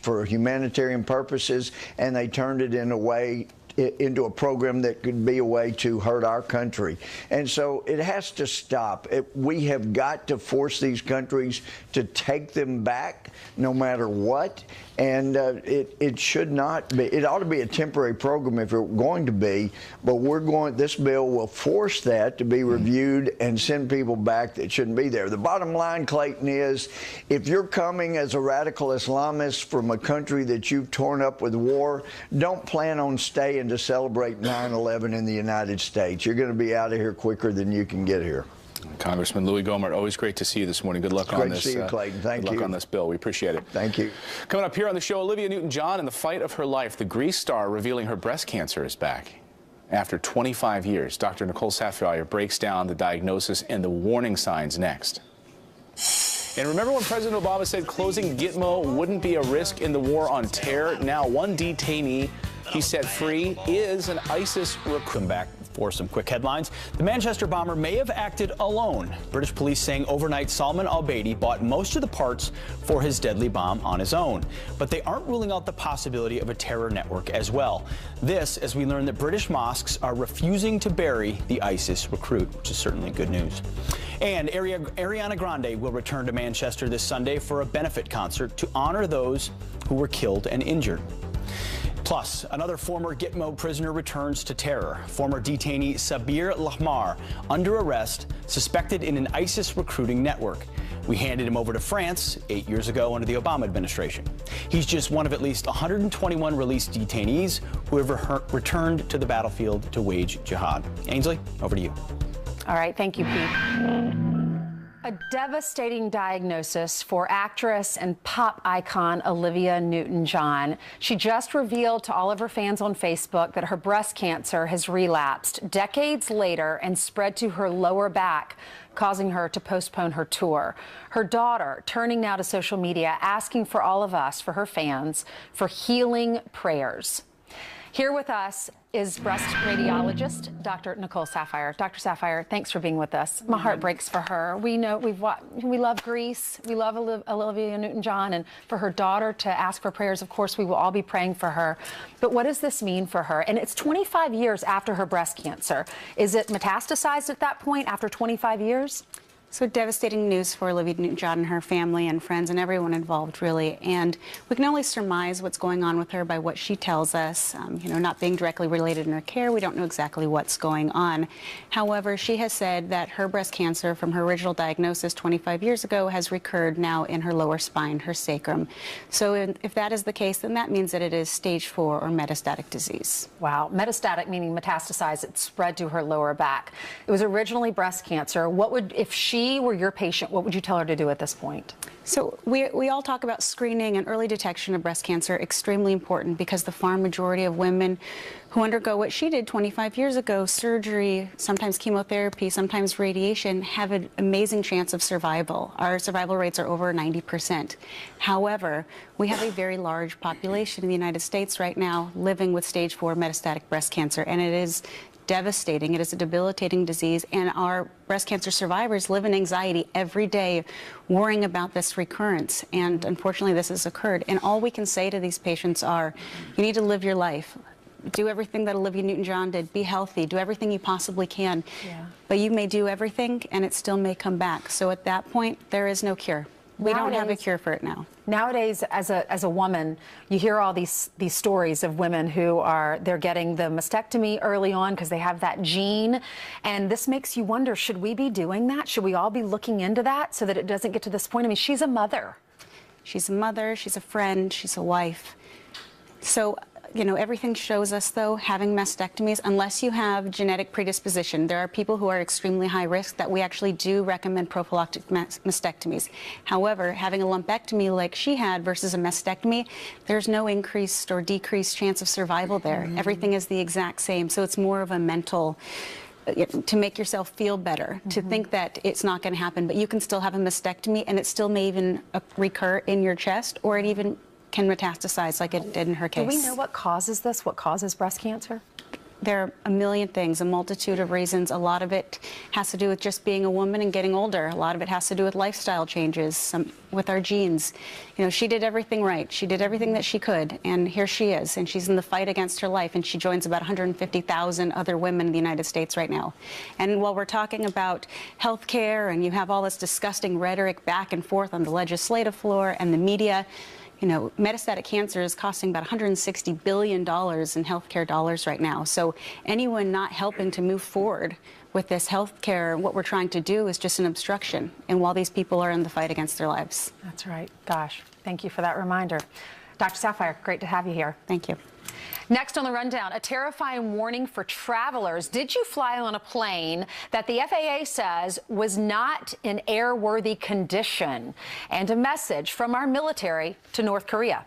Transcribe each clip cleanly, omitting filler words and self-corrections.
for humanitarian purposes, and they turned it into a program that could be a way to hurt our country. And so it has to stop. We have got to force these countries to take them back no matter what. And it should not be. It ought to be a temporary program if it's going to be, but this bill will force that to be reviewed and send people back that shouldn't be there. The bottom line, Clayton, is if you're coming as a radical Islamist from a country that you've torn up with war, don't plan on staying to celebrate 9/11 in the United States. You're going to be out of here quicker than you can get here. Congressman Louis Gohmert, always great to see you this morning. Good luck on this. Great to see you, Clayton. Thank you. Good luck on this bill. We appreciate it. Thank you. Coming up here on the show, Olivia Newton-John in the fight of her life. The Grease star revealing her breast cancer is back. After 25 years, Dr. Nicole Saphier breaks down the diagnosis and the warning signs next. And remember when President Obama said closing Gitmo wouldn't be a risk in the war on terror? Now one detainee he set free is an ISIS recruit. Come back for some quick headlines. The Manchester bomber may have acted alone. British police saying overnight Salman al-Baidi bought most of the parts for his deadly bomb on his own. But they aren't ruling out the possibility of a terror network as well. This as we learn that British mosques are refusing to bury the ISIS recruit, which is certainly good news. And Ariana Grande will return to Manchester this Sunday for a benefit concert to honor those who were killed and injured. Plus, another former Gitmo prisoner returns to terror. Former detainee Sabir Lahmar under arrest, suspected in an ISIS recruiting network. We handed him over to France 8 years ago under the Obama administration. He's just one of at least 121 released detainees who have returned to the battlefield to wage jihad. Ainsley, over to you. All right, thank you, Pete. A devastating diagnosis for actress and pop icon Olivia Newton-John. She just revealed to all of her fans on Facebook that her breast cancer has relapsed decades later and spread to her lower back, causing her to postpone her tour. Her daughter turning now to social media, asking for all of us, for her fans, for healing prayers. Here with us is breast radiologist Dr. Nicole Saphier. Dr. Saphier, thanks for being with us. My heart breaks for her. We know we love Grease. We love Olivia Newton-John, and for her daughter to ask for prayers, of course, we will all be praying for her. But what does this mean for her? And it's 25 years after her breast cancer. Is it metastasized at that point after 25 years? So devastating news for Olivia Newton-John and her family and friends and everyone involved, really. And we can only surmise what's going on with her by what she tells us. Not being directly related in her care, we don't know exactly what's going on. However, she has said that her breast cancer from her original diagnosis 25 years ago has recurred now in her lower spine, her sacrum. So if that is the case, then that means that it is stage 4 or metastatic disease. Wow. Metastatic meaning metastasized. It spread to her lower back. It was originally breast cancer. What would, if she were your patient, what would you tell her to do at this point? So we all talk about screening and early detection of breast cancer, extremely important, because the far majority of women who undergo what she did 25 years ago, surgery, sometimes chemotherapy, sometimes radiation, have an amazing chance of survival. Our survival rates are over 90%. However, we have a very large population in the United States right now living with stage 4 metastatic breast cancer, and it is devastating. It is a debilitating disease, and our breast cancer survivors live in anxiety every day, worrying about this recurrence. And unfortunately, this has occurred. And all we can say to these patients are, you need to live your life. Do everything that Olivia Newton-John did. Be healthy. Do everything you possibly can. Yeah. But you may do everything, and it still may come back. So at that point, there is no cure. We don't have a cure for it now. Nowadays, as a woman, you hear all these stories of women who they're getting the mastectomy early on because they have that gene, and this makes you wonder, should we be doing that? Should we all be looking into that so that it doesn't get to this point? I mean, she's a mother. She's a mother, she's a friend, she's a wife. So, everything shows us, though, having mastectomies, unless you have genetic predisposition, there are people who are extremely high risk that we actually do recommend prophylactic mastectomies. However, having a lumpectomy like she had versus a mastectomy, there's no increased or decreased chance of survival there. Mm-hmm. Everything is the exact same, so it's more of a mental, to make yourself feel better, to think that it's not going to happen, but you can still have a mastectomy and it still may even recur in your chest, or it even can metastasize like it did in her case. Do we know what causes this? What causes breast cancer? there are a million things, a multitude of reasons. A lot of it has to do with just being a woman and getting older. A lot of it has to do with lifestyle changes, with our genes. You know, she did everything right. She did everything that she could, and here she is, and she's in the fight against her life, and she joins about 150,000 other women in the United States right now. And while we're talking about health care, and you have all this disgusting rhetoric back and forth on the legislative floor and the media, you know, metastatic cancer is costing about $160 billion in healthcare dollars right now. So anyone not helping to move forward with this healthcare, what we're trying to do is just an obstruction. And while these people are in the fight against their lives. That's right. Gosh, thank you for that reminder. Dr. Saphier, great to have you here. Thank you. Next on the rundown, a terrifying warning for travelers. Did you fly on a plane that the FAA says was not in airworthy condition? And a message from our military to North Korea.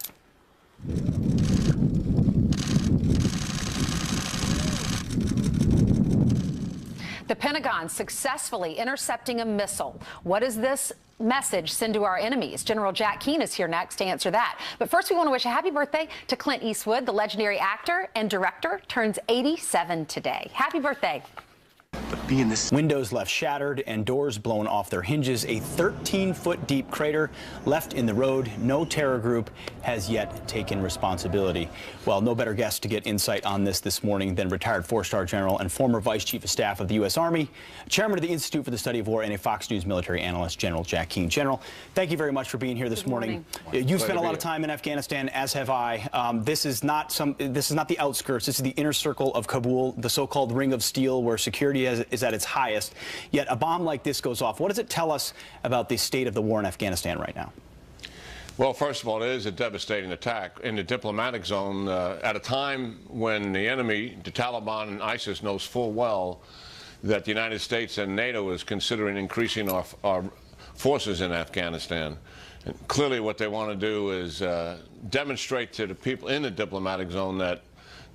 The Pentagon successfully intercepting a missile. What does this message send to our enemies? General Jack Keane is here next to answer that. But first, we want to wish a happy birthday to Clint Eastwood. The legendary actor and director turns 87 today. Happy birthday. Windows left shattered and doors blown off their hinges. A 13-foot deep crater left in the road. No terror group has yet taken responsibility. Well, no better guest to get insight on this morning than retired four-star general and former vice chief of staff of the U.S. Army, chairman of the Institute for the Study of War, and a Fox News military analyst, General Jack Keane. General, thank you very much for being here this morning. You've spent a lot of time in Afghanistan, as have I. This is not the outskirts. This is the inner circle of Kabul, the so-called Ring of Steel, where security is at its highest. Yet a bomb like this goes off. What does it tell us about the state of the war in Afghanistan right now? Well, first of all, it is a devastating attack in the diplomatic zone at a time when the enemy, the Taliban and ISIS, knows full well that the United States and NATO is considering increasing our forces in Afghanistan. And clearly what they want to do is demonstrate to the people in the diplomatic zone that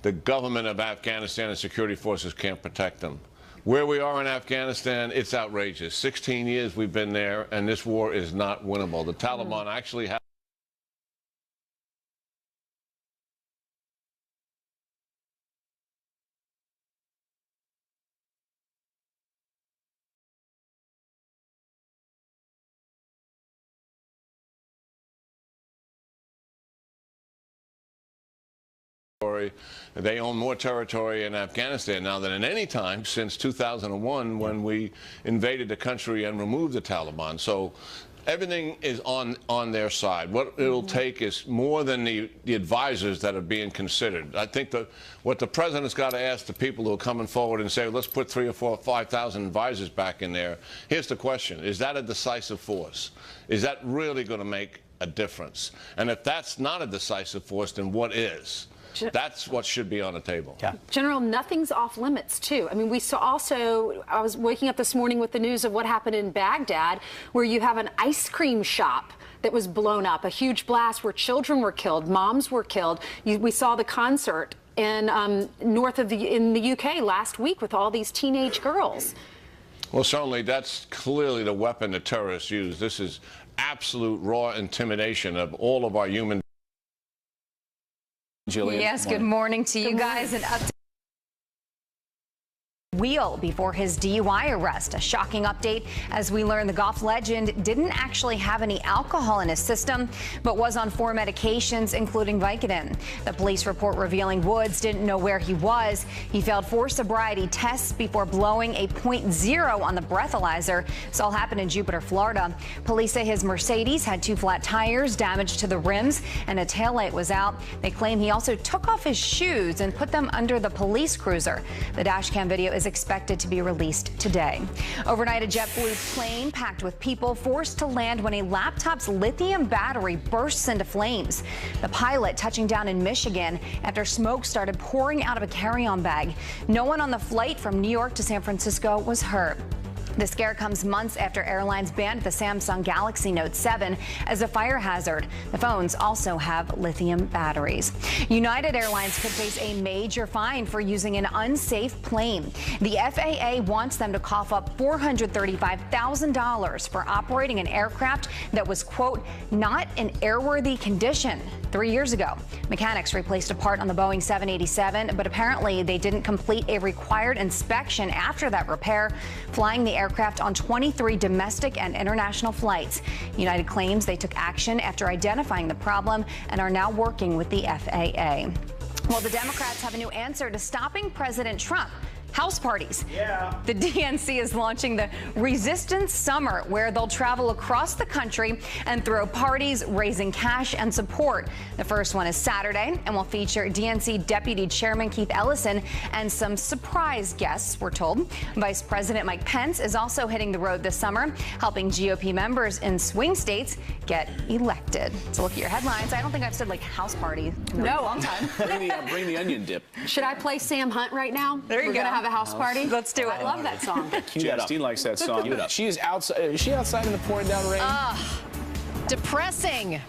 the government of Afghanistan and security forces can't protect them. Where we are in Afghanistan, it's outrageous. 16 years we've been there, and this war is not winnable. The Taliban actually have They own more territory in Afghanistan now than at any time since 2001 when we invaded the country and removed the Taliban. So everything is on their side. What it'll take is more than the advisors that are being considered. I think that what the president's got to ask the people who are coming forward and say, let's put 3,000 or 4,000 or 5,000 advisors back in there. Here's the question. Is that a decisive force? Is that really going to make a difference? And if that's not a decisive force, then what is? That's what should be on the table. Yeah. General, nothing's off limits, too. I mean, we saw also, I was waking up this morning with the news of what happened in Baghdad, where you have an ice cream shop that was blown up, a huge blast where children were killed, moms were killed. We saw the concert in in the UK last week with all these teenage girls. Well, certainly that's clearly the weapon the terrorists use. This is absolute raw intimidation of all of our human. Jillian, yes, good morning to you guys. An update. Wheel before his DUI arrest. A shocking update as we learn the golf legend didn't actually have any alcohol in his system, but was on 4 medications, including Vicodin. The police report revealing Woods didn't know where he was. He failed 4 sobriety tests before blowing a .0 on the breathalyzer. This all happened in Jupiter, Florida. Police say his Mercedes had 2 flat tires, damage to the rims, and a taillight was out. They claim he also took off his shoes and put them under the police cruiser. The dash cam video is expected to be released today. Overnight, a JetBlue plane packed with people forced to land when a laptop's lithium battery bursts into flames. The pilot touching down in Michigan after smoke started pouring out of a carry-on bag. No one on the flight from New York to San Francisco was hurt. The scare comes months after airlines banned the Samsung Galaxy Note 7 as a fire hazard. The phones also have lithium batteries. United Airlines could face a major fine for using an unsafe plane. The FAA wants them to cough up $435,000 for operating an aircraft that was, quote, not in airworthy condition. 3 years ago. Mechanics replaced a part on the Boeing 787, but apparently they didn't complete a required inspection after that repair, flying the aircraft on 23 domestic and international flights. United claims they took action after identifying the problem and are now working with the FAA. Well, the Democrats have a new answer to stopping President Trump. House parties. Yeah. The DNC is launching the Resistance Summer, where they'll travel across the country and throw parties, raising cash and support. The first one is Saturday and will feature DNC Deputy Chairman Keith Ellison and some surprise guests, we're told. Vice President Mike Pence is also hitting the road this summer, helping GOP members in swing states get elected. So look at your headlines. I don't think I've said like house party in a long time. Bring the onion dip. Should I play Sam Hunt right now? There you go. Have a house party? Let's do it. I love that song. Justine likes that song. She is outside. Is she outside in the pouring down rain? Depressing.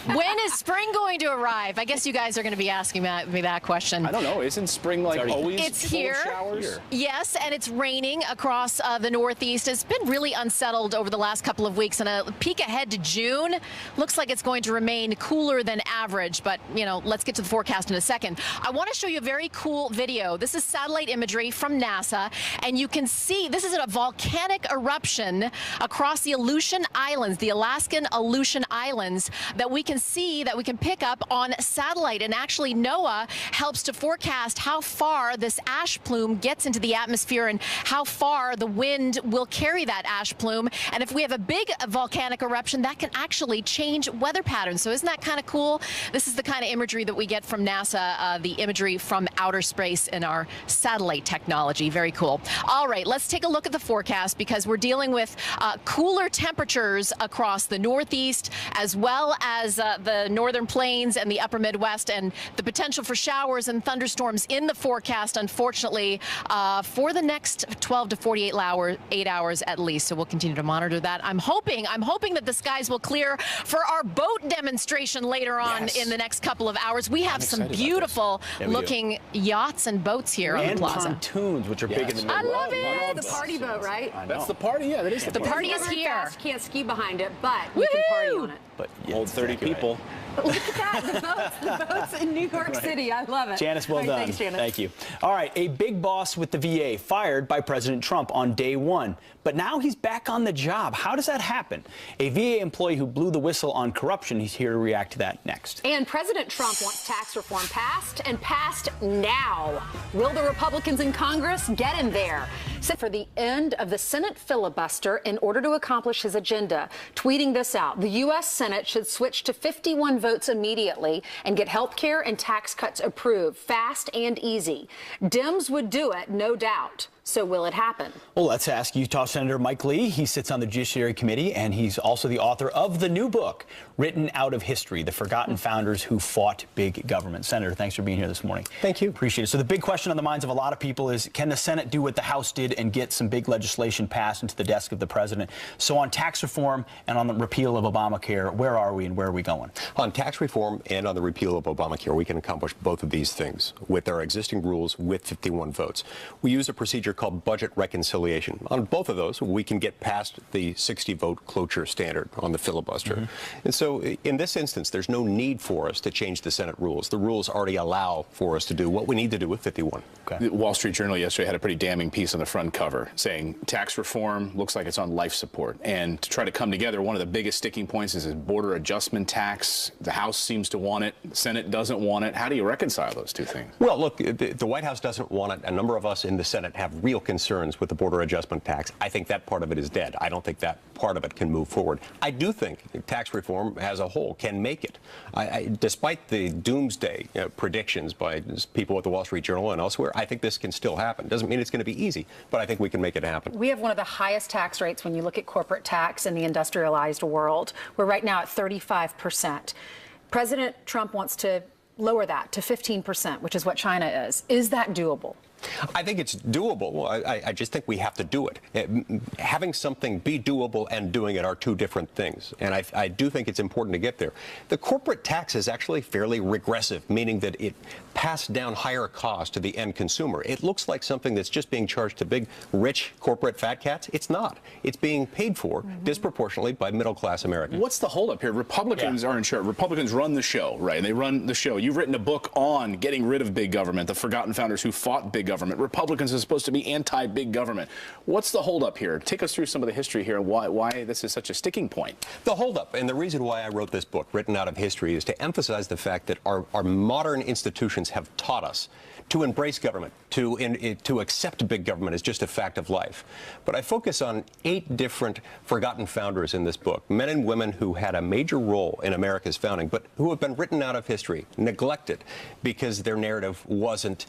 When is spring going to arrive? I guess you guys are going to be asking me that question. I don't know. Isn't spring like always It's full here. of showers? Yes, and it's raining across the Northeast. It's been really unsettled over the last couple of weeks, and a peek ahead to June looks like it's going to remain cooler than average. But, you know, let's get to the forecast in a second. I want to show you a very cool video. This is satellite imagery from NASA, and you can see this is a volcanic eruption across the Aleutian Islands, the Alaskan Aleutian Islands, that we can see, that we can pick up on satellite. And actually NOAA helps to forecast how far this ash plume gets into the atmosphere and how far the wind will carry that ash plume. And if we have a big volcanic eruption, that can actually change weather patterns. So isn't that kind of cool? This is the kind of imagery that we get from NASA, the imagery from outer space in our satellite technology. Very cool. All right, let's take a look at the forecast, because we're dealing with cooler temperatures across the Northeast, as well as the northern plains and the upper Midwest, and the potential for showers and thunderstorms in the forecast, unfortunately, for the next 12 to 48 hours at least. So we'll continue to monitor that. I'm hoping that the skies will clear for our boat demonstration later on in the next couple of hours. We have some beautiful looking yachts and boats here on the plaza. And pontoons, which are big in the Midwest. I love it. The party boat, right? That's the party. Yeah, that is The party is here. Fast, can't ski behind it, but you can party on it. But hold 30 people. Look at that, the boats in New York City. I love it. Janice, well done. Thanks, Janice. Thank you. All right, a big boss with the VA fired by President Trump on day one, but now he's back on the job. How does that happen? A VA employee who blew the whistle on corruption. He's here to react to that next. And President Trump wants tax reform passed, and passed now. Will the Republicans in Congress get him there? Set for the end of the Senate filibuster in order to accomplish his agenda. Tweeting this out, the U.S. Senate should switch to 51 votes immediately and get health care and tax cuts approved fast and easy. Dems would do it, no doubt. So will it happen? Well, let's ask Utah Senator Mike Lee. He sits on the Judiciary Committee, and he's also the author of the new book, Written Out of History, The Forgotten Founders Who Fought Big Government. Senator, thanks for being here this morning. Thank you. Appreciate it. So the big question on the minds of a lot of people is, can the Senate do what the House did and get some big legislation passed into the desk of the president? So on tax reform and on the repeal of Obamacare, where are we and where are we going? On tax reform and on the repeal of Obamacare, we can accomplish both of these things with our existing rules with 51 votes. We use a procedure called budget reconciliation. On both of those, we can get past the 60-vote cloture standard on the filibuster. And so in this instance, there's no need for us to change the Senate rules. The rules already allow for us to do what we need to do with 51. The Wall Street Journal yesterday had a pretty damning piece on the front cover saying tax reform looks like it's on life support. And to try to come together, one of the biggest sticking points is a border adjustment tax. The House seems to want it. The Senate doesn't want it. How do you reconcile those two things? Well, look, the White House doesn't want it. A number of us in the Senate have real concerns with the border adjustment tax. I think that part of it is dead. I don't think that part of it can move forward. I do think tax reform as a whole can make it. Despite the doomsday predictions by people at the Wall Street Journal and elsewhere, I think this can still happen. Doesn't mean it's going to be easy, but I think we can make it happen. We have one of the highest tax rates when you look at corporate tax in the industrialized world. We're right now at 35%. President Trump wants to lower that to 15%, which is what China is. Is that doable? I think it's doable. I just think we have to do it. Having something be doable and doing it are two different things. And I do think it's important to get there. The corporate tax is actually fairly regressive, meaning that it passed down higher costs to the end consumer. It looks like something that's just being charged to big, rich corporate fat cats. It's not. It's being paid for disproportionately by middle-class Americans. What's the holdup here? Republicans are in charge. Republicans run the show, right? They run the show. You've written a book on getting rid of big government, the forgotten founders who fought big government. Republicans are supposed to be anti-big government. What's the holdup here? Take us through some of the history here and why this is such a sticking point. The holdup, and the reason why I wrote this book, written out of history, is to emphasize the fact that our modern institutions have taught us to embrace government, to accept big government as just a fact of life. But I focus on 8 different forgotten founders in this book, men and women who had a major role in America's founding, but who have been written out of history, neglected, because their narrative wasn't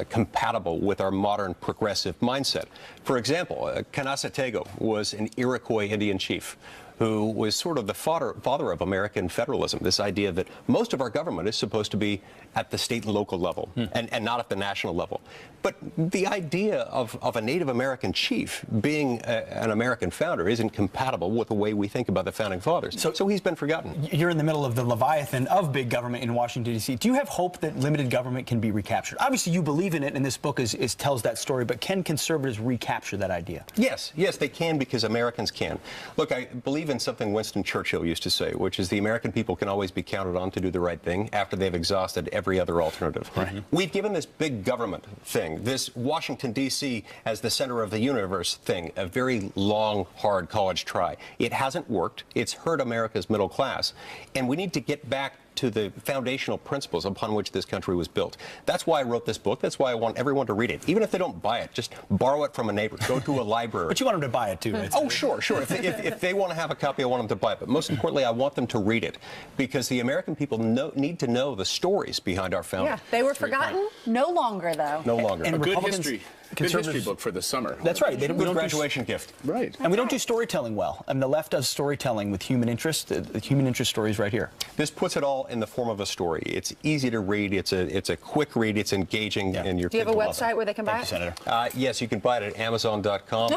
compatible with our modern progressive mindset. For example, Canassa Tego was an Iroquois Indian chief who was sort of the father of American federalism, this idea that most of our government is supposed to be at the state and local level and not at the national level. But the idea of a Native American chief being an American founder isn't compatible with the way we think about the founding fathers. So he's been forgotten. You're in the middle of the Leviathan of big government in Washington, D.C. Do you have hope that limited government can be recaptured? Obviously, you believe in it, and this book tells that story, but can conservatives recapture that idea? Yes, they can, because Americans can. Look, I believe in something Winston Churchill used to say, which is the American people can always be counted on to do the right thing after they've exhausted every other alternative. Right. We've given this big government thing, this Washington, D.C. as the center of the universe thing, a very long, hard college try. It hasn't worked. It's hurt America's middle class. And we need to get back to the foundational principles upon which this country was built. That's why I wrote this book. That's why I want everyone to read it. Even if they don't buy it, just borrow it from a neighbor. Go to a library. But you want them to buy it, too. Oh, sure. If they want to have a copy, I want them to buy it. But most importantly, I want them to read it, because the American people need to know the stories behind our founding. Yeah, they were forgotten. No longer, though. No longer. And a good history. Good history book for the summer. That's right. We don't graduation gift. Right. And we don't do storytelling well. And the left does storytelling with human interest. The human interest stories right here. This puts it all in the form of a story. It's easy to read. It's a quick read. It's engaging. And your Do you have a website where they can buy it? Senator. Yes, you can buy it at Amazon.com.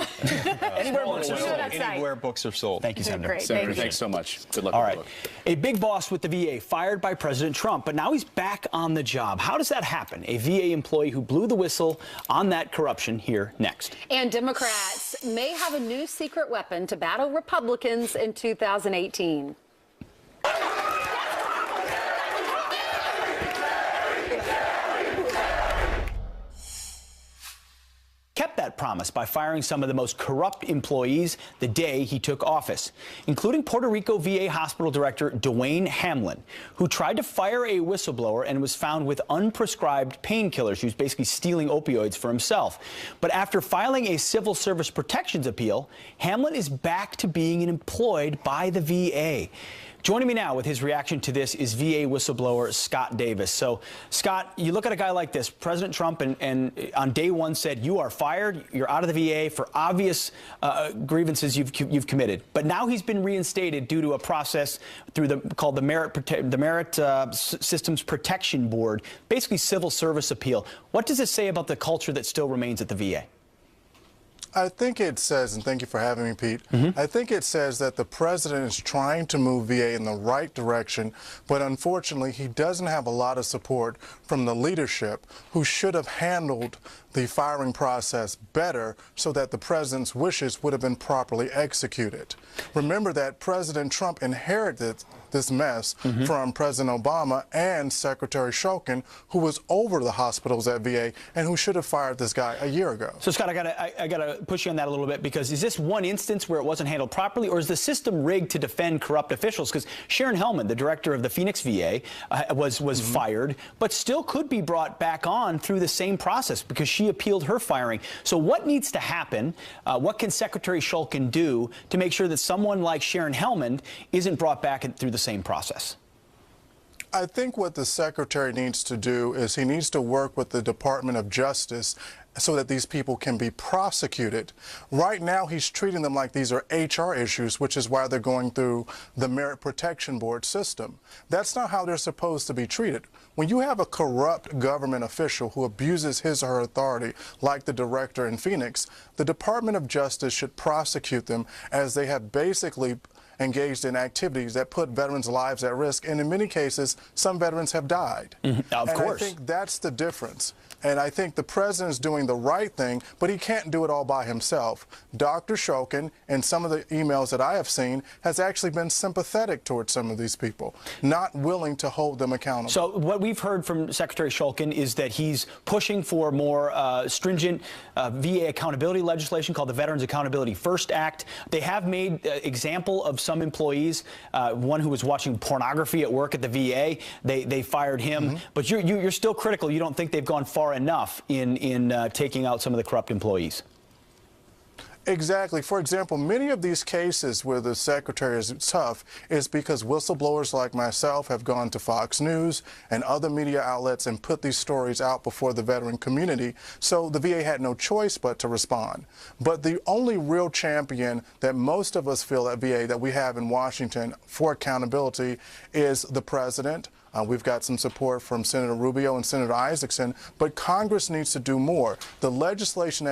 Anywhere books are sold. Thank you, Senator. Great. Senator, thanks so much. Good luck All with right. the book. A big boss with the VA fired by President Trump, but now he's back on the job. How does that happen? A VA employee who blew the whistle on that corruption here next. And Democrats may have a new secret weapon to battle Republicans in 2018. Kept that promise by firing some of the most corrupt employees the day he took office, including Puerto Rico VA Hospital Director Dwayne Hamlin, who tried to fire a whistleblower and was found with unprescribed painkillers. He was basically stealing opioids for himself. But after filing a civil service protections appeal, Hamlin is back to being employed by the VA. Joining me now with his reaction to this is VA whistleblower Scott Davis. So, Scott, you look at a guy like this. President Trump and on day one said, you are fired, you're out of the VA for obvious grievances you've committed. But now he's been reinstated due to a process called the Merit Systems Protection Board, basically civil service appeal. What does it say about the culture that still remains at the VA? I think it says, and thank you for having me, Pete, I think it says that the president is trying to move VA in the right direction, but unfortunately he doesn't have a lot of support from the leadership who should have handled the firing process better so that the president's wishes would have been properly executed. Remember that President Trump inherited this mess from President Obama and Secretary Shulkin, who was over the hospitals at VA and who should have fired this guy a year ago. So, Scott, I gotta push you on that a little bit, because is this one instance where it wasn't handled properly, or is the system rigged to defend corrupt officials? Because Sharon Hellman, the director of the Phoenix VA, was fired, but still could be brought back on through the same process because she appealed her firing. So what needs to happen? What can Secretary Shulkin do to make sure that someone like Sharon Hellman isn't brought back through the same process? I think what the secretary needs to do is he needs to work with the Department of Justice so that these people can be prosecuted. Right now, he's treating them like these are HR issues, which is why they're going through the Merit Protection Board system. That's not how they're supposed to be treated. When you have a corrupt government official who abuses his or her authority, like the director in Phoenix, the Department of Justice should prosecute them, as they have basically engaged in activities that put veterans' lives at risk, and in many cases, some veterans have died. Of course. I think that's the difference. And I think the president is doing the right thing, but he can't do it all by himself. Dr. Shulkin, in some of the emails that I have seen, has actually been sympathetic towards some of these people, not willing to hold them accountable. So what we've heard from Secretary Shulkin is that he's pushing for more stringent VA accountability legislation called the Veterans Accountability First Act. They have made example of some employees, one who was watching pornography at work at the VA. They fired him. But you're still critical. You don't think they've gone far enough in taking out some of the corrupt employees. Exactly. For example, many of these cases where the secretary is tough is because whistleblowers like myself have gone to Fox News and other media outlets and put these stories out before the veteran community, so the VA had no choice but to respond. But the only real champion that most of us feel at VA that we have in Washington for accountability is the president. We've got some support from Senator Rubio and Senator Isaacson, but Congress needs to do more. The legislation